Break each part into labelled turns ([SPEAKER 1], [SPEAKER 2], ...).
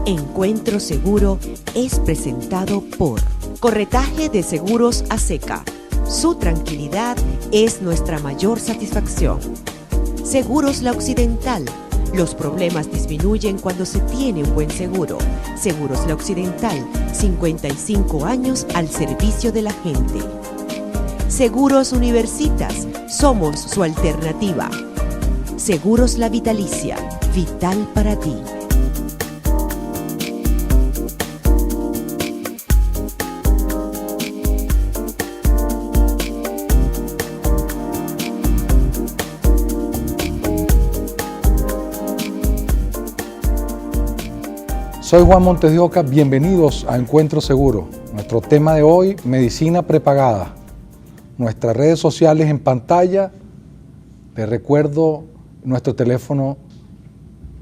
[SPEAKER 1] Encuentro Seguro es presentado por Corretaje de Seguros Aseca. Su tranquilidad es nuestra mayor satisfacción. Seguros La Occidental. Los problemas disminuyen cuando se tiene un buen seguro. Seguros La Occidental, 55 años al servicio de la gente. Seguros Universitas, somos su alternativa. Seguros La Vitalicia, vital para ti.
[SPEAKER 2] Soy Juan Montes de Oca, bienvenidos a Encuentro Seguro. Nuestro tema de hoy, medicina prepagada. Nuestras redes sociales en pantalla. Les recuerdo nuestro teléfono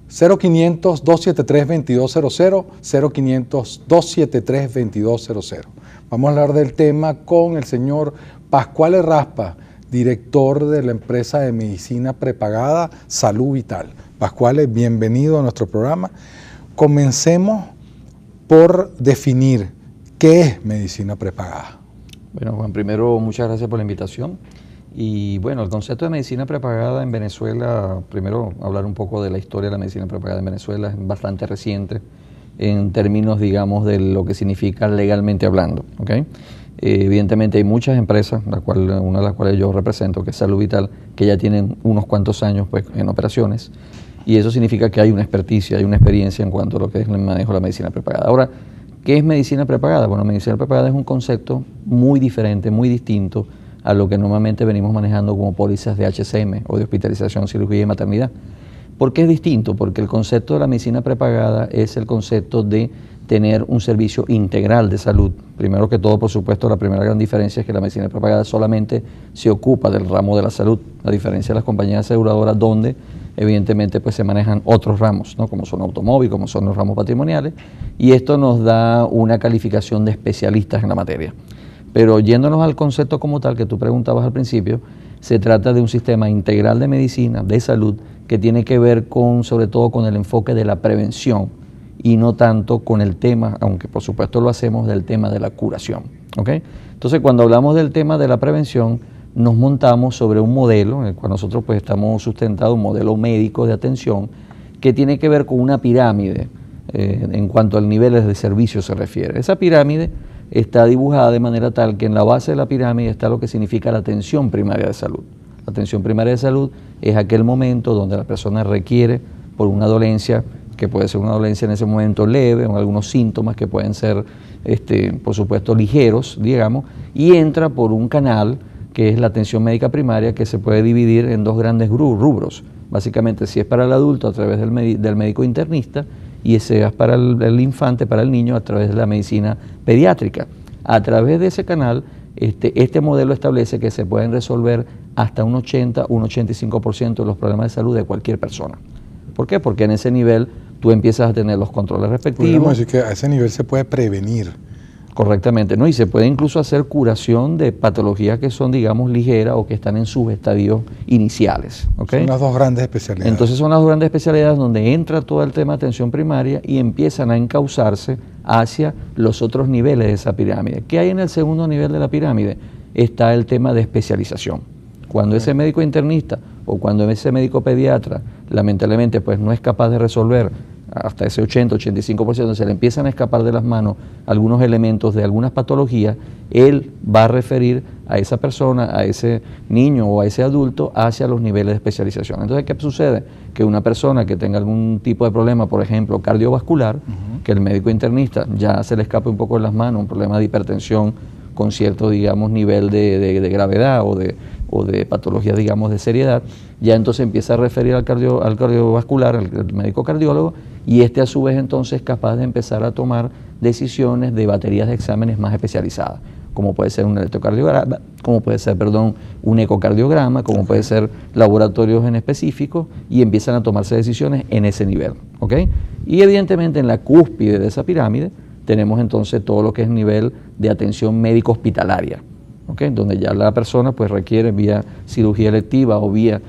[SPEAKER 2] 0500-273-2200, 0500-273-2200. Vamos a hablar del tema con el señor Pascual Raspa, director de la empresa de medicina prepagada Salud Vital. Pascual, bienvenido a nuestro programa. Comencemos por definir qué es medicina prepagada.
[SPEAKER 3] Bueno, Juan, primero muchas gracias por la invitación. Y bueno, el concepto de medicina prepagada en Venezuela, primero hablar un poco de la historia de la medicina prepagada en Venezuela, es bastante reciente en términos, digamos, de lo que significa legalmente hablando, ¿okay? Evidentemente hay muchas empresas, una de las cuales yo represento, que es Salud Vital, que ya tienen unos cuantos años pues, en operaciones. Y eso significa que hay una experticia, hay una experiencia en cuanto a lo que es el manejo de la medicina prepagada. Ahora, ¿qué es medicina prepagada? Bueno, medicina prepagada es un concepto muy diferente, muy distinto a lo que normalmente venimos manejando como pólizas de HCM o de hospitalización, cirugía y maternidad. ¿Por qué es distinto? Porque el concepto de la medicina prepagada es el concepto de tener un servicio integral de salud. Primero que todo, por supuesto, la primera gran diferencia es que la medicina prepagada solamente se ocupa del ramo de la salud, a diferencia de las compañías aseguradoras donde evidentemente pues se manejan otros ramos, ¿no? Como son automóvil, como son los ramos patrimoniales, y esto nos da una calificación de especialistas en la materia. Pero yéndonos al concepto como tal que tú preguntabas al principio, se trata de un sistema integral de medicina, de salud, que tiene que ver con, sobre todo con el enfoque de la prevención y no tanto con el tema, aunque por supuesto lo hacemos, del tema de la curación, ¿okay? Entonces cuando hablamos del tema de la prevención, nos montamos sobre un modelo en el cual nosotros pues estamos sustentados, un modelo médico de atención que tiene que ver con una pirámide en cuanto al nivel de servicio se refiere. Esa pirámide está dibujada de manera tal que en la base de la pirámide está lo que significa la atención primaria de salud. La atención primaria de salud es aquel momento donde la persona requiere por una dolencia, que puede ser una dolencia en ese momento leve o algunos síntomas que pueden ser, por supuesto, ligeros, digamos, y entra por un canal que es la atención médica primaria, que se puede dividir en dos grandes rubros. Básicamente, si es para el adulto, a través del médico internista, y si es para el infante, para el niño, a través de la medicina pediátrica. A través de ese canal, este modelo establece que se pueden resolver hasta un 80, un 85% de los problemas de salud de cualquier persona. ¿Por qué? Porque en ese nivel tú empiezas a tener los controles respectivos.
[SPEAKER 2] Podríamos decir que a ese nivel se puede prevenir.
[SPEAKER 3] Correctamente, ¿no? Y se puede incluso hacer curación de patologías que son, digamos, ligeras o que están en sus estadios iniciales, ¿okay?
[SPEAKER 2] Son las dos grandes especialidades.
[SPEAKER 3] Entonces son las dos grandes especialidades donde entra todo el tema de atención primaria y empiezan a encauzarse hacia los otros niveles de esa pirámide. ¿Qué hay en el segundo nivel de la pirámide? Está el tema de especialización. Cuando ese médico internista o cuando ese médico pediatra lamentablemente pues no es capaz de resolver hasta ese 80-85%, se le empiezan a escapar de las manos algunos elementos de algunas patologías, él va a referir a esa persona, a ese niño o a ese adulto hacia los niveles de especialización. Entonces, ¿qué sucede? Que una persona que tenga algún tipo de problema, por ejemplo, cardiovascular, que el médico internista ya se le escape un poco de las manos, un problema de hipertensión con cierto, digamos, nivel de gravedad o de patología, digamos, de seriedad, ya entonces empieza a referir al cardiovascular, al médico cardiólogo, y a su vez entonces es capaz de empezar a tomar decisiones de baterías de exámenes más especializadas, como puede ser un electrocardiograma, como puede ser, un ecocardiograma, como puede ser laboratorios en específico, y empiezan a tomarse decisiones en ese nivel, ¿ok? Y evidentemente en la cúspide de esa pirámide tenemos entonces todo lo que es nivel de atención médico hospitalaria. ¿okay? Donde ya la persona pues requiere vía cirugía electiva o vía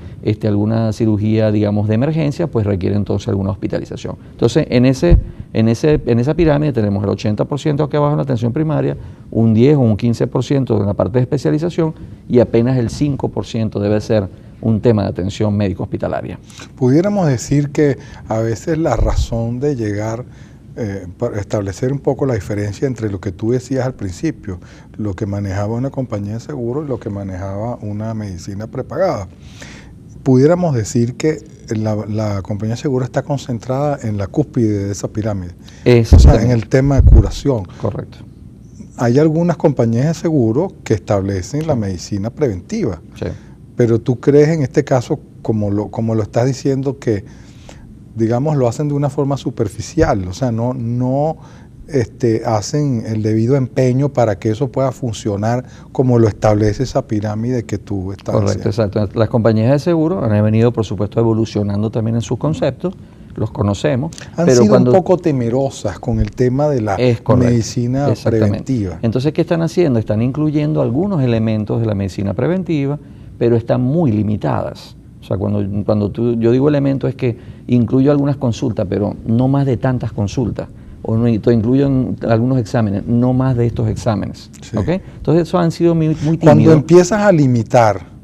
[SPEAKER 3] alguna cirugía, digamos, de emergencia, pues requiere entonces alguna hospitalización. Entonces, en esa pirámide tenemos el 80% aquí abajo en la atención primaria, un 10 o un 15% en la parte de especialización y apenas el 5% debe ser un tema de atención médico hospitalaria.
[SPEAKER 2] Pudiéramos decir que a veces la razón de llegar, para establecer un poco la diferencia entre lo que tú decías al principio, lo que manejaba una compañía de seguro y lo que manejaba una medicina prepagada. Pudiéramos decir que la compañía de seguro está concentrada en la cúspide de esa pirámide, o sea, en el tema de curación.
[SPEAKER 3] Correcto.
[SPEAKER 2] Hay algunas compañías de seguro que establecen la medicina preventiva,
[SPEAKER 3] Sí.
[SPEAKER 2] pero tú crees en este caso, como lo estás diciendo, que digamos lo hacen de una forma superficial, o sea, no hacen el debido empeño para que eso pueda funcionar como lo establece esa pirámide que tú estás
[SPEAKER 3] Correcto,
[SPEAKER 2] haciendo.
[SPEAKER 3] exacto. Las compañías de seguro han venido, por supuesto, evolucionando también en sus conceptos, los conocemos.
[SPEAKER 2] Han
[SPEAKER 3] pero
[SPEAKER 2] sido un poco temerosas con el tema de la medicina preventiva.
[SPEAKER 3] Entonces, ¿qué están haciendo? Están incluyendo algunos elementos de la medicina preventiva, pero están muy limitadas. O sea, cuando yo digo elementos es que incluyo algunas consultas, pero no más de tantas consultas. O no, incluyo algunos exámenes, no más de estos exámenes.
[SPEAKER 2] Sí.
[SPEAKER 3] ¿Okay? Entonces, eso han sido muy tímidos.
[SPEAKER 2] Cuando empiezas a limitar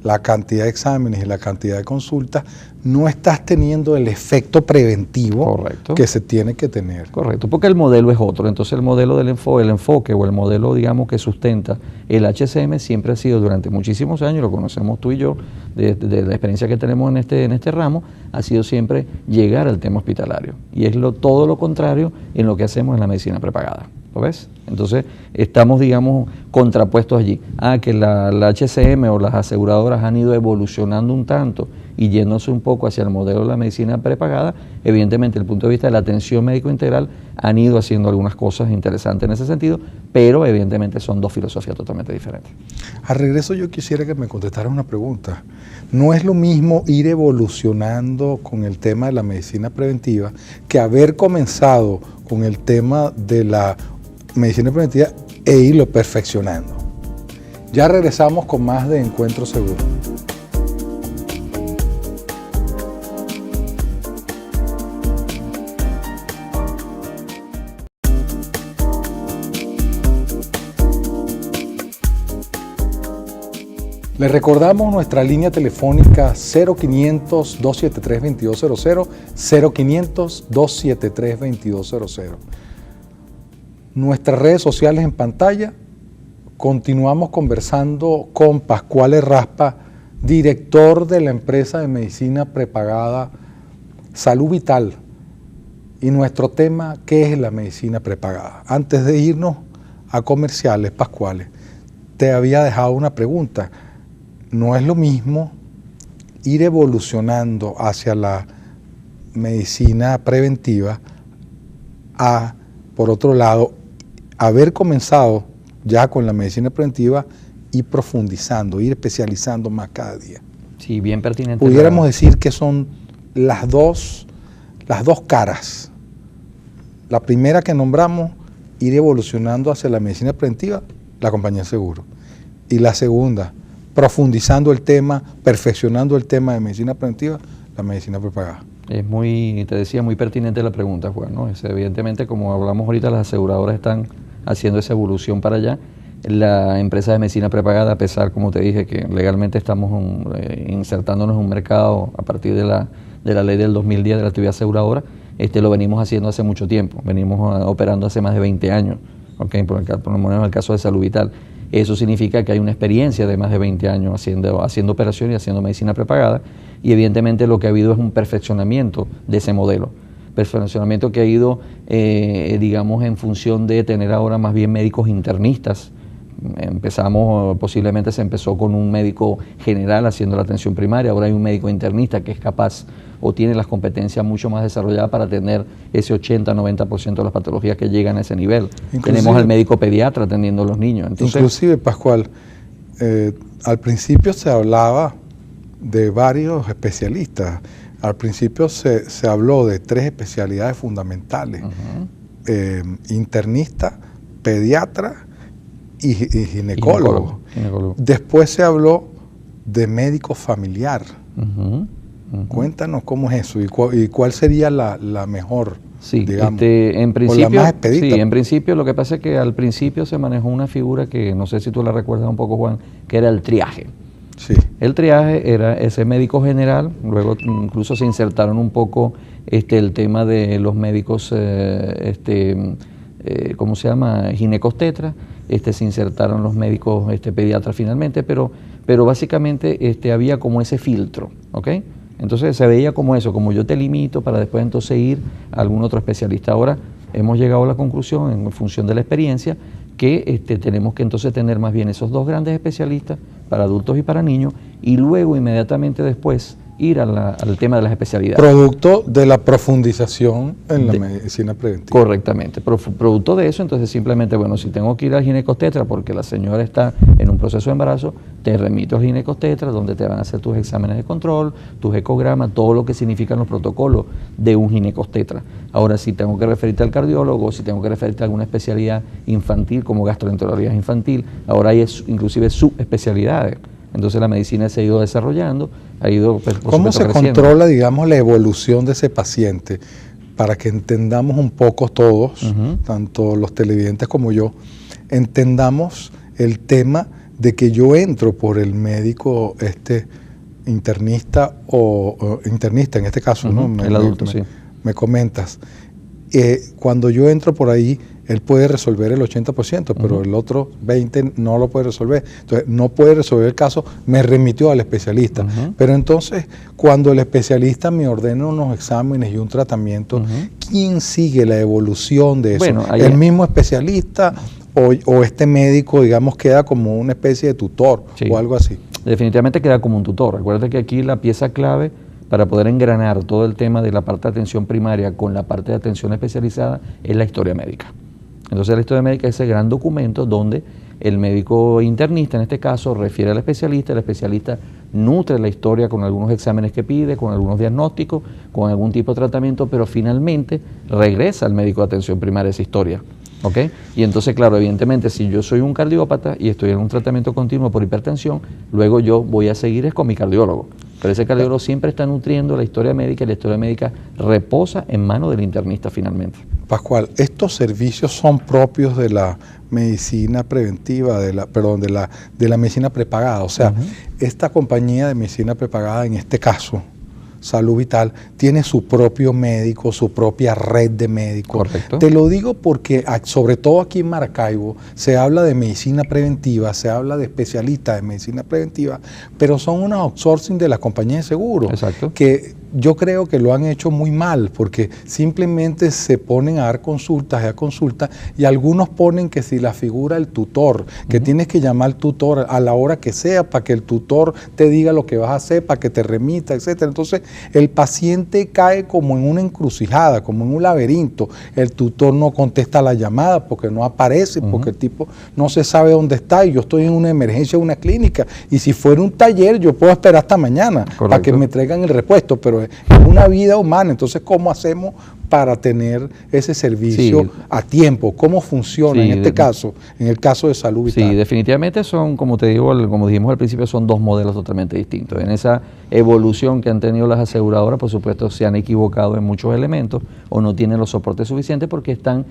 [SPEAKER 2] la cantidad de exámenes y la cantidad de consultas, no estás teniendo el efecto preventivo
[SPEAKER 3] Correcto.
[SPEAKER 2] que se tiene que tener.
[SPEAKER 3] Correcto, porque el modelo es otro. Entonces el modelo del enfoque o el modelo, digamos, que sustenta el HCM siempre ha sido durante muchísimos años, lo conocemos tú y yo, de la experiencia que tenemos en este ramo, ha sido siempre llegar al tema hospitalario. Y es todo lo contrario en lo que hacemos en la medicina prepagada. ¿Lo ves? Entonces, estamos, digamos, contrapuestos allí. Que la HCM o las aseguradoras han ido evolucionando un tanto y yéndose un poco hacia el modelo de la medicina prepagada, evidentemente, desde el punto de vista de la atención médico integral, han ido haciendo algunas cosas interesantes en ese sentido, pero evidentemente son dos filosofías totalmente diferentes.
[SPEAKER 2] Al regreso yo quisiera que me contestaras una pregunta. No es lo mismo ir evolucionando con el tema de la medicina preventiva que haber comenzado con el tema de la medicina preventiva e irlo perfeccionando. Ya regresamos con más de Encuentro Seguro. Les recordamos nuestra línea telefónica 0500-273-2200, 0500-273-2200. Nuestras redes sociales en pantalla. Continuamos conversando con Pascual Raspa, director de la empresa de medicina prepagada Salud Vital. Y nuestro tema, ¿qué es la medicina prepagada? Antes de irnos a comerciales, Pascual, te había dejado una pregunta. No es lo mismo ir evolucionando hacia la medicina preventiva a, por otro lado, haber comenzado ya con la medicina preventiva y profundizando, ir especializando más cada día.
[SPEAKER 3] Sí, bien pertinente.
[SPEAKER 2] Pudiéramos decir que son las dos caras. La primera que nombramos, ir evolucionando hacia la medicina preventiva, la compañía de seguro. Y la segunda, profundizando el tema, perfeccionando el tema de medicina preventiva, la medicina prepagada.
[SPEAKER 3] Es muy, te decía, muy pertinente la pregunta, Juan, ¿no? Evidentemente, como hablamos ahorita, las aseguradoras están haciendo esa evolución para allá. La empresa de medicina prepagada, a pesar, como te dije, que legalmente estamos insertándonos en un mercado a partir de la ley del 2010 de la actividad aseguradora, lo venimos haciendo hace mucho tiempo, venimos operando hace más de 20 años, ¿okay? Por lo menos en el caso de Salud Vital. Eso significa que hay una experiencia de más de 20 años haciendo operaciones y haciendo medicina prepagada, y evidentemente lo que ha habido es un perfeccionamiento de ese modelo. Perfeccionamiento que ha ido, digamos, en función de tener ahora más bien médicos internistas. Posiblemente se empezó con un médico general haciendo la atención primaria, ahora hay un médico internista que es capaz o tiene las competencias mucho más desarrolladas para atender ese 80-90% de las patologías que llegan a ese nivel. Tenemos al médico pediatra atendiendo a los niños. Entonces,
[SPEAKER 2] inclusive, Pascual, al principio se hablaba de varios especialistas. Al principio se habló de 3 especialidades fundamentales: internista, pediatra y ginecólogo.
[SPEAKER 3] Ginecólogo.
[SPEAKER 2] Después se habló de médico familiar.
[SPEAKER 3] Ujú.
[SPEAKER 2] Cuéntanos cómo es eso y cuál sería la mejor,
[SPEAKER 3] Sí,
[SPEAKER 2] digamos,
[SPEAKER 3] en
[SPEAKER 2] o
[SPEAKER 3] principio,
[SPEAKER 2] la más expedita.
[SPEAKER 3] sí, en principio lo que pasa es que al principio se manejó una figura que no sé si tú la recuerdas un poco, Juan, que era el triaje.
[SPEAKER 2] Sí.
[SPEAKER 3] El triaje era ese médico general, luego incluso se insertaron un poco el tema de los médicos, ¿cómo se llama? Ginecobstetras, se insertaron los médicos pediatras finalmente, pero básicamente había como ese filtro, ¿ok? Entonces se veía como eso, como yo te limito para después entonces ir a algún otro especialista. Ahora hemos llegado a la conclusión, en función de la experiencia, que tenemos que entonces tener más bien esos dos grandes especialistas para adultos y para niños, y luego inmediatamente después ir al tema de las especialidades.
[SPEAKER 2] Producto de la profundización en la medicina preventiva.
[SPEAKER 3] Correctamente. Producto de eso, entonces simplemente, bueno, si tengo que ir al ginecobstetra porque la señora está en un proceso de embarazo, te remito al ginecobstetra donde te van a hacer tus exámenes de control, tus ecogramas, todo lo que significan los protocolos de un ginecobstetra. Ahora, si tengo que referirte al cardiólogo, si tengo que referirte a alguna especialidad infantil como gastroenterología infantil, ahora hay inclusive subespecialidades. Entonces la medicina se ha ido desarrollando, ha ido
[SPEAKER 2] ¿Cómo se controla, digamos, la evolución de ese paciente? Para que entendamos un poco todos, tanto los televidentes como yo, entendamos el tema de que yo entro por el médico internista o internista en este caso, ¿no?
[SPEAKER 3] El adulto, sí.
[SPEAKER 2] Me comentas. Cuando yo entro por ahí, él puede resolver el 80%, pero el otro 20% no lo puede resolver. Entonces, no puede resolver el caso, me remitió al especialista. Pero entonces, cuando el especialista me ordena unos exámenes y un tratamiento, ¿quién sigue la evolución de eso?
[SPEAKER 3] Bueno,
[SPEAKER 2] ¿El mismo especialista o este médico, digamos, queda como una especie de tutor o algo así?
[SPEAKER 3] Definitivamente queda como un tutor. Recuerda que aquí la pieza clave para poder engranar todo el tema de la parte de atención primaria con la parte de atención especializada es la historia médica. Entonces la historia médica es ese gran documento donde el médico internista, en este caso, refiere al especialista, el especialista nutre la historia con algunos exámenes que pide, con algunos diagnósticos, con algún tipo de tratamiento, pero finalmente regresa al médico de atención primaria esa historia. ¿Ok? Y entonces, claro, evidentemente, si yo soy un cardiópata y estoy en un tratamiento continuo por hipertensión, luego yo voy a seguir con mi cardiólogo. Pero ese cardiólogo siempre está nutriendo la historia médica y la historia médica reposa en manos del internista finalmente.
[SPEAKER 2] Pascual, ¿estos servicios son propios de la medicina preventiva, de la medicina prepagada? O sea, esta compañía de medicina prepagada, en este caso, Salud Vital, tiene su propio médico, su propia red de médicos.
[SPEAKER 3] Correcto.
[SPEAKER 2] Te lo digo porque, sobre todo aquí en Maracaibo, se habla de medicina preventiva, se habla de especialistas de medicina preventiva, pero son unos outsourcing de las compañías de seguros.
[SPEAKER 3] Exacto.
[SPEAKER 2] Que yo creo que lo han hecho muy mal, porque simplemente se ponen a dar consultas y algunos ponen que si la figura del tutor, que tienes que llamar al tutor a la hora que sea para que el tutor te diga lo que vas a hacer, para que te remita, etcétera. Entonces el paciente cae como en una encrucijada, como en un laberinto. El tutor no contesta la llamada porque no aparece, porque el tipo no se sabe dónde está y yo estoy en una emergencia de una clínica y si fuera un taller yo puedo esperar hasta mañana para que me traigan el repuesto, pero es una vida humana. Entonces, ¿cómo hacemos para tener ese servicio a tiempo? ¿Cómo funciona en este caso, en el caso de Salud Vital?
[SPEAKER 3] Sí, definitivamente son, como te digo, como dijimos al principio, son dos modelos totalmente distintos. En esa evolución que han tenido las aseguradoras, por supuesto, se han equivocado en muchos elementos o no tienen los soportes suficientes porque están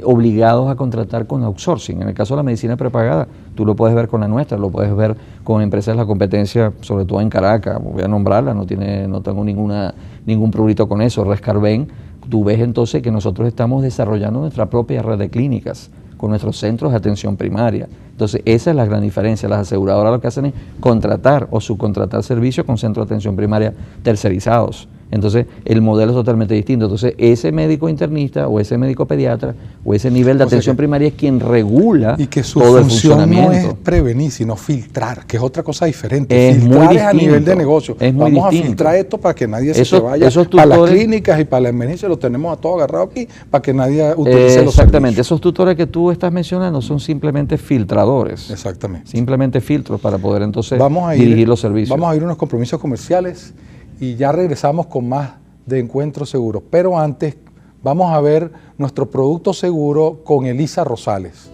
[SPEAKER 3] obligados a contratar con outsourcing. En el caso de la medicina prepagada, tú lo puedes ver con la nuestra, lo puedes ver con empresas de la competencia, sobre todo en Caracas, voy a nombrarla, no tengo ningún prurito con eso, Rescarben. Tú ves entonces que nosotros estamos desarrollando nuestra propia red de clínicas con nuestros centros de atención primaria. Entonces, esa es la gran diferencia. Las aseguradoras lo que hacen es contratar o subcontratar servicios con centros de atención primaria tercerizados. Entonces, el modelo es totalmente distinto. Entonces, ese médico internista o ese médico pediatra o ese nivel de atención primaria es quien regula
[SPEAKER 2] y que su
[SPEAKER 3] todo el
[SPEAKER 2] función
[SPEAKER 3] funcionamiento.
[SPEAKER 2] No es prevenir, sino filtrar, que es otra cosa diferente.
[SPEAKER 3] Es
[SPEAKER 2] filtrar
[SPEAKER 3] muy
[SPEAKER 2] es a nivel de negocio. Vamos a filtrar esto para que nadie se vaya a las clínicas y para la emergencia. Lo tenemos a todo agarrado aquí para que nadie utilice los
[SPEAKER 3] exactamente.
[SPEAKER 2] servicios.
[SPEAKER 3] Esos tutores que tú estás mencionando son simplemente filtradores.
[SPEAKER 2] Exactamente.
[SPEAKER 3] Simplemente filtros para poder entonces dirigir los servicios.
[SPEAKER 2] Vamos a ir a unos compromisos comerciales y ya regresamos con más de Encuentro Seguro. Pero antes vamos a ver nuestro producto seguro con Elisa Rosales.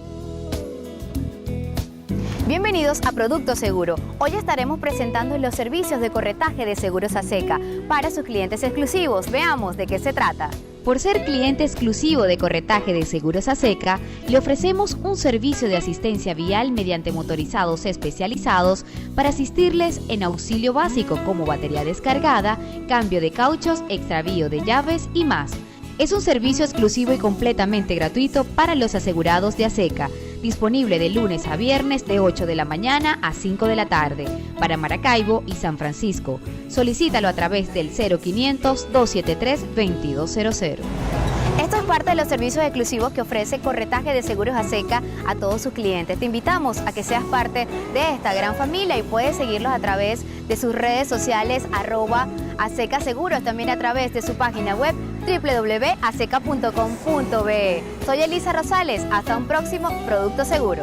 [SPEAKER 4] Bienvenidos a Producto Seguro. Hoy estaremos presentando los servicios de corretaje de seguros ASECA para sus clientes exclusivos. Veamos de qué se trata.
[SPEAKER 5] Por ser cliente exclusivo de corretaje de seguros ASECA, le ofrecemos un servicio de asistencia vial mediante motorizados especializados para asistirles en auxilio básico como batería descargada, cambio de cauchos, extravío de llaves y más. Es un servicio exclusivo y completamente gratuito para los asegurados de ASECA, disponible de lunes a viernes de 8 de la mañana a 5 de la tarde para Maracaibo y San Francisco. Solicítalo a través del 0500-273-2200.
[SPEAKER 4] Esto es parte de los servicios exclusivos que ofrece Corretaje de Seguros ASECA a todos sus clientes. Te invitamos a que seas parte de esta gran familia y puedes seguirlos a través de sus redes sociales @ASECA Seguros, también a través de su página web www.aseca.com.be. Soy Elisa Rosales, hasta un próximo Producto Seguro.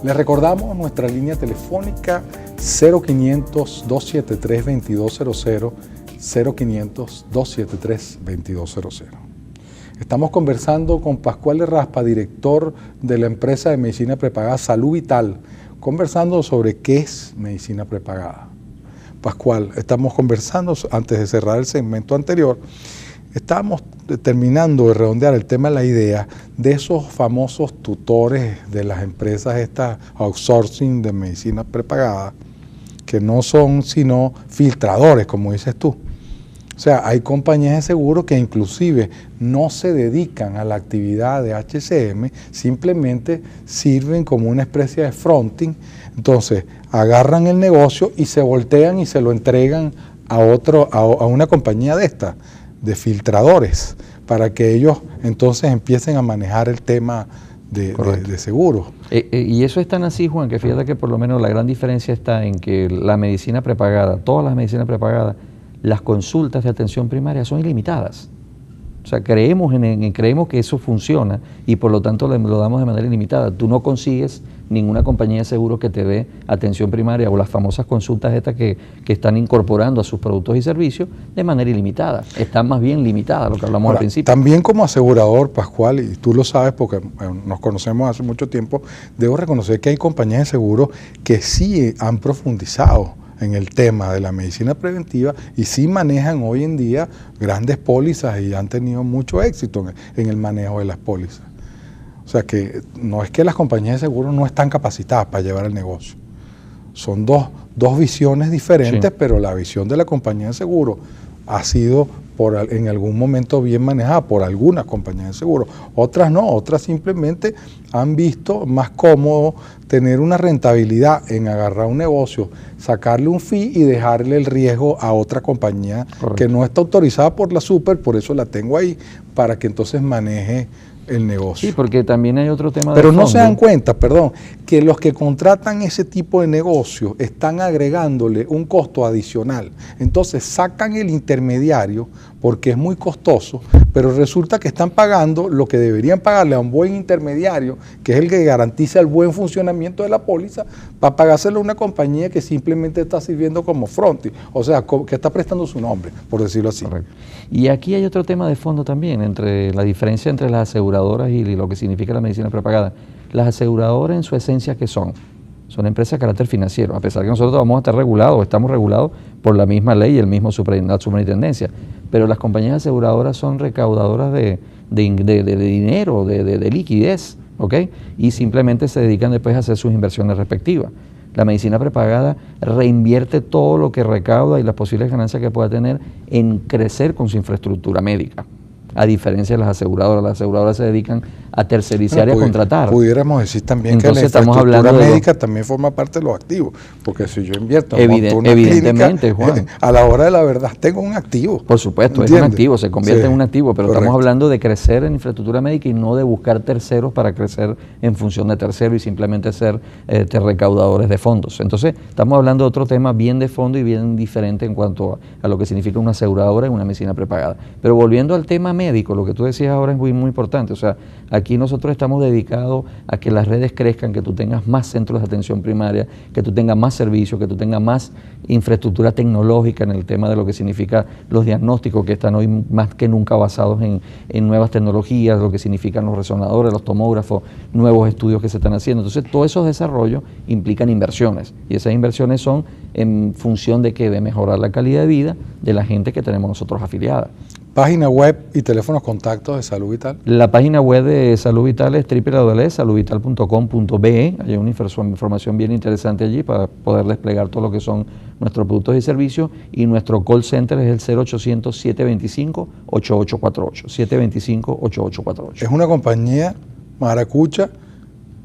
[SPEAKER 2] Les recordamos nuestra línea telefónica 0500-273-2200, 0500-273-2200. Estamos conversando con Pascual Raspa, director de la empresa de medicina prepagada Salud Vital, conversando sobre qué es medicina prepagada. Pascual, estamos conversando, antes de cerrar el segmento anterior, estábamos terminando de redondear el tema de la idea de esos famosos tutores de las empresas estas outsourcing de medicina prepagada, que no son sino filtradores, como dices tú. O sea, hay compañías de seguro que inclusive no se dedican a la actividad de HCM, simplemente sirven como una especie de fronting. Entonces, agarran el negocio y se voltean y se lo entregan a una compañía de estas, de filtradores, para que ellos entonces empiecen a manejar el tema de seguros.
[SPEAKER 3] Y eso es tan así, Juan, que fíjate que por lo menos la gran diferencia está en que la medicina prepagada, todas las medicinas prepagadas, las consultas de atención primaria son ilimitadas. O sea, creemos que eso funciona y por lo tanto lo damos de manera ilimitada. Tú no consigues ninguna compañía de seguros que te dé atención primaria o las famosas consultas estas que están incorporando a sus productos y servicios de manera ilimitada. Están más bien limitadas, lo que hablamos al principio.
[SPEAKER 2] También como asegurador, Pascual, y tú lo sabes porque nos conocemos hace mucho tiempo, debo reconocer que hay compañías de seguros que sí han profundizado en el tema de la medicina preventiva y sí manejan hoy en día grandes pólizas y han tenido mucho éxito en el manejo de las pólizas. O sea que no es que las compañías de seguros no están capacitadas para llevar el negocio. Son dos visiones diferentes, sí, pero la visión de la compañía de seguros ha sido en algún momento bien manejada por algunas compañías de seguros. Otras no, otras simplemente han visto más cómodo tener una rentabilidad en agarrar un negocio, sacarle un fee y dejarle el riesgo a otra compañía. Correcto, que no está autorizada por la super, por eso la tengo ahí, para que entonces maneje el negocio.
[SPEAKER 3] Sí, porque también hay otro tema de
[SPEAKER 2] Pero
[SPEAKER 3] fondo.
[SPEAKER 2] No se dan cuenta, que los que contratan ese tipo de negocio están agregándole un costo adicional. Entonces sacan el intermediario porque es muy costoso, pero resulta que están pagando lo que deberían pagarle a un buen intermediario, que es el que garantiza el buen funcionamiento de la póliza, para pagárselo a una compañía que simplemente está sirviendo como fronting, o sea, que está prestando su nombre, por decirlo así.
[SPEAKER 3] Correcto. Y aquí hay otro tema de fondo también, entre la diferencia entre las aseguradoras y lo que significa la medicina prepagada. Las aseguradoras en su esencia, ¿qué son? Son empresas de carácter financiero, a pesar de que nosotros vamos a estar regulados, estamos regulados por la misma ley y el mismo la superintendencia, pero las compañías aseguradoras son recaudadoras de dinero, de liquidez, ¿ok? Y simplemente se dedican después a hacer sus inversiones respectivas. La medicina prepagada reinvierte todo lo que recauda y las posibles ganancias que pueda tener en crecer con su infraestructura médica. A diferencia de las aseguradoras se dedican a tercerizar y a contratar.
[SPEAKER 2] Pudiéramos decir también
[SPEAKER 3] entonces,
[SPEAKER 2] que la infraestructura médica también forma parte de los activos, porque si yo invierto en una
[SPEAKER 3] evidentemente,
[SPEAKER 2] clínica,
[SPEAKER 3] Juan,
[SPEAKER 2] a la hora de la verdad tengo un activo.
[SPEAKER 3] Por supuesto, ¿entiendes? Es un activo, se convierte en un activo, pero correcto, estamos hablando de crecer en infraestructura médica y no de buscar terceros para crecer en función de terceros y simplemente ser recaudadores de fondos. Entonces, estamos hablando de otro tema bien de fondo y bien diferente en cuanto a lo que significa una aseguradora y una medicina prepagada. Pero volviendo al tema médico, lo que tú decías ahora es muy, muy importante. O sea, aquí aquí nosotros estamos dedicados a que las redes crezcan, que tú tengas más centros de atención primaria, que tú tengas más servicios, que tú tengas más infraestructura tecnológica en el tema de lo que significa los diagnósticos que están hoy más que nunca basados en nuevas tecnologías, lo que significan los resonadores, los tomógrafos, nuevos estudios que se están haciendo. Entonces, todos esos desarrollos implican inversiones y esas inversiones son en función de que de mejorar la calidad de vida de la gente que tenemos nosotros afiliada.
[SPEAKER 2] Página web y teléfonos contactos de Salud Vital.
[SPEAKER 3] La página web de Salud Vital es www.saludvital.com.be. Hay una información bien interesante allí para poder desplegar todo lo que son nuestros productos y servicios, y nuestro call center es el 0800-725-8848. 725-8848.
[SPEAKER 2] Es una compañía maracucha,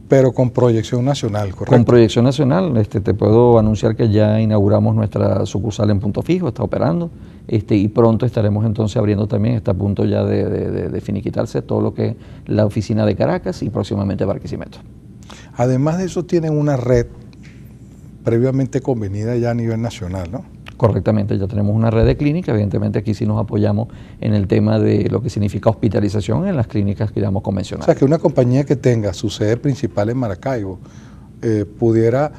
[SPEAKER 2] pero con proyección nacional, ¿correcto?
[SPEAKER 3] Con proyección nacional, te puedo anunciar que ya inauguramos nuestra sucursal en Punto Fijo, está operando, y pronto estaremos entonces abriendo también, está a punto ya de finiquitarse todo lo que es la oficina de Caracas y próximamente Barquisimeto.
[SPEAKER 2] Además de eso, tienen una red previamente convenida ya a nivel nacional, ¿no?
[SPEAKER 3] Correctamente, ya tenemos una red de clínicas, evidentemente aquí sí nos apoyamos en el tema de lo que significa hospitalización en las clínicas que llamamos convencionales.
[SPEAKER 2] O sea, que una compañía que tenga su sede principal en Maracaibo pudiera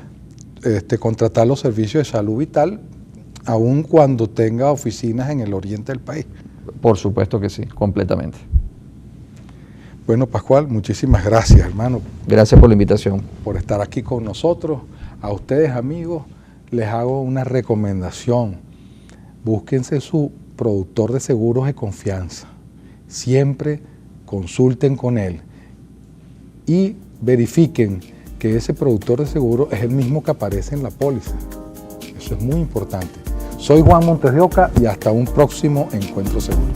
[SPEAKER 2] contratar los servicios de Salud Vital aun cuando tenga oficinas en el oriente del país.
[SPEAKER 3] Por supuesto que sí, completamente.
[SPEAKER 2] Bueno, Pascual, muchísimas gracias, hermano.
[SPEAKER 3] Gracias por la invitación.
[SPEAKER 2] Por estar aquí con nosotros. A ustedes, amigos, les hago una recomendación. Búsquense su productor de seguros de confianza. Siempre consulten con él y verifiquen que ese productor de seguros es el mismo que aparece en la póliza. Eso es muy importante. Soy Juan Montes de Oca y hasta un próximo Encuentro Seguro.